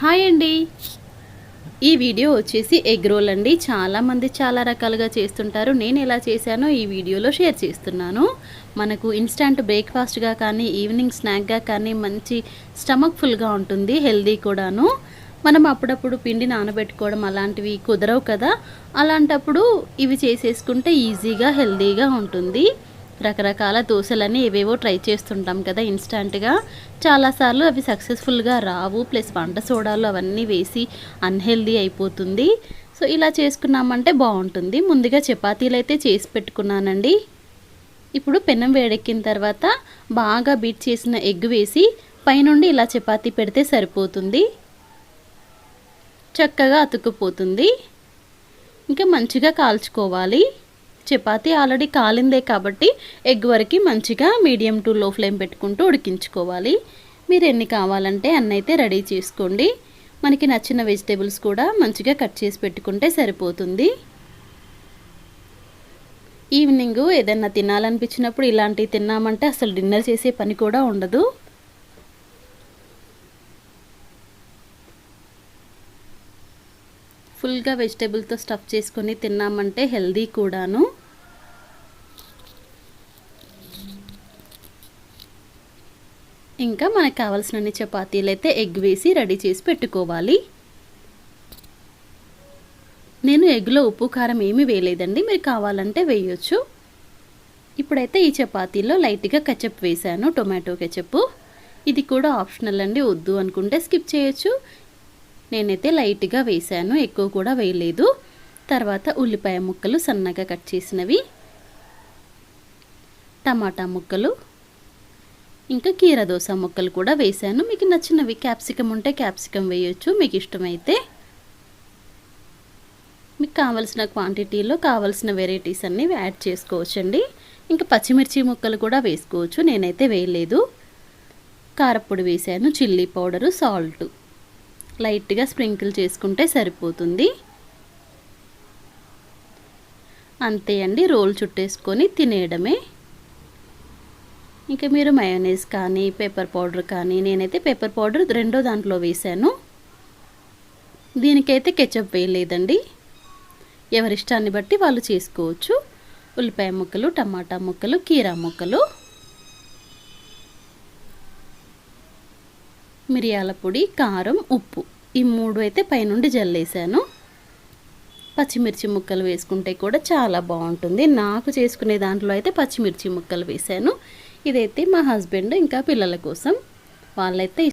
Hi అండి. ఈ video వచ్చేసి ఎగ్ రోల్ అండి. చాలామంది చాలా రకాలుగా చేస్తుంటారు. నేను ఎలా చేశానో ఈ వీడియోలో షేర్ చేస్తున్నాను. మనకు ఇన్స్టంట్ బ్రేక్ఫాస్ట్గా కానీ ఈవినింగ్ స్నాక్గా కానీ మంచి స్టమక్ ఫుల్గా ఉంటుంది, హెల్దీ కూడాను. మనం అప్పుడప్పుడు పిండి నానబెట్టుకోవడం అలాంటివి కుదరవు కదా, అలాంటప్పుడు ఇవి చేసేసుకుంటే ఈజీగా హెల్దీగా ఉంటుంది. రకరకాల దోశలని ఏవేవో ట్రై చేస్తుంటాం కదా ఇన్స్టంట్గా. చాలాసార్లు అవి సక్సెస్ఫుల్గా రావు, ప్లస్ వంట సోడాలు అవన్నీ వేసి అన్హెల్దీ అయిపోతుంది. సో ఇలా చేసుకున్నామంటే బాగుంటుంది. ముందుగా చపాతీలు అయితే చేసి పెట్టుకున్నానండి. ఇప్పుడు పెనం వేడెక్కిన తర్వాత బాగా బీట్ చేసిన ఎగ్ వేసి పైనుండి ఇలా చపాతీ పెడితే సరిపోతుంది. చక్కగా అతుక్కుపోతుంది. ఇంకా మంచిగా కాల్చుకోవాలి. చపాతీ ఆల్రెడీ కాలిందే కాబట్టి ఎగ్ వరకు మంచిగా మీడియం టు లో ఫ్లేమ్ పెట్టుకుంటూ ఉడికించుకోవాలి. మీరు ఎన్ని కావాలంటే అన్నైతే రెడీ చేసుకోండి. మనకి నచ్చిన వెజిటేబుల్స్ కూడా మంచిగా కట్ చేసి పెట్టుకుంటే సరిపోతుంది. ఈవినింగ్ ఏదైనా తినాలనిపించినప్పుడు ఇలాంటివి తిన్నామంటే అసలు డిన్నర్ చేసే పని కూడా ఉండదు. ఫుల్గా వెజిటేబుల్తో స్టఫ్ చేసుకొని తిన్నామంటే హెల్దీ కూడాను. ఇంకా మనకు కావాల్సినన్ని చపాతీలు అయితే ఎగ్ వేసి రెడీ చేసి పెట్టుకోవాలి. నేను ఎగ్లో ఉప్పు కారం ఏమీ వేయలేదండి, మీరు కావాలంటే వేయొచ్చు. ఇప్పుడైతే ఈ చపాతీలో లైట్గా కెచప్ వేసాను, టొమాటో కెచప్. ఇది కూడా ఆప్షనల్ అండి, వద్దు అనుకుంటే స్కిప్ చేయొచ్చు. నేనైతే లైట్గా వేసాను, ఎక్కువ కూడా వేయలేదు. తర్వాత ఉల్లిపాయ ముక్కలు సన్నగా కట్ చేసినవి, టమాటా ముక్కలు, ఇంకా కీర దోస ముక్కలు కూడా వేసాను. మీకు నచ్చినవి క్యాప్సికమ్ ఉంటే క్యాప్సికమ్ వేయొచ్చు మీకు ఇష్టమైతే. మీకు కావలసిన క్వాంటిటీలో కావలసిన వెరైటీస్ అన్నీ యాడ్ చేసుకోవచ్చండి. ఇంకా పచ్చిమిర్చి ముక్కలు కూడా వేసుకోవచ్చు, నేనైతే వేయలేదు. కారపొడి వేసాను, చిల్లీ పౌడరు, సాల్ట్ లైట్గా స్ప్రింకిల్ చేసుకుంటే సరిపోతుంది. అంతే అండి, రోల్ చుట్టేసుకొని తినేయడమే. ఇంకా మీరు మయోనైస్ కానీ పెప్పర్ పౌడర్ కానీ, నేనైతే పెప్పర్ పౌడర్ రెండో దాంట్లో వేసాను. దీనికైతే కెచప్ వేయలేదండి, ఎవరిష్టాన్ని బట్టి వాళ్ళు చేసుకోవచ్చు. ఉల్లిపాయ ముక్కలు, టమాటా ముక్కలు, కీరా ముక్కలు, మిరియాల పొడి, కారం, ఉప్పు, ఈ మూడు అయితే పైనుండి జల్లేసాను. పచ్చిమిర్చి ముక్కలు వేసుకుంటే కూడా చాలా బాగుంటుంది. నాకు చేసుకునే దాంట్లో అయితే పచ్చిమిర్చి ముక్కలు వేసాను. ఇదైతే మా హస్బెండ్ ఇంకా పిల్లల కోసం, వాళ్ళైతే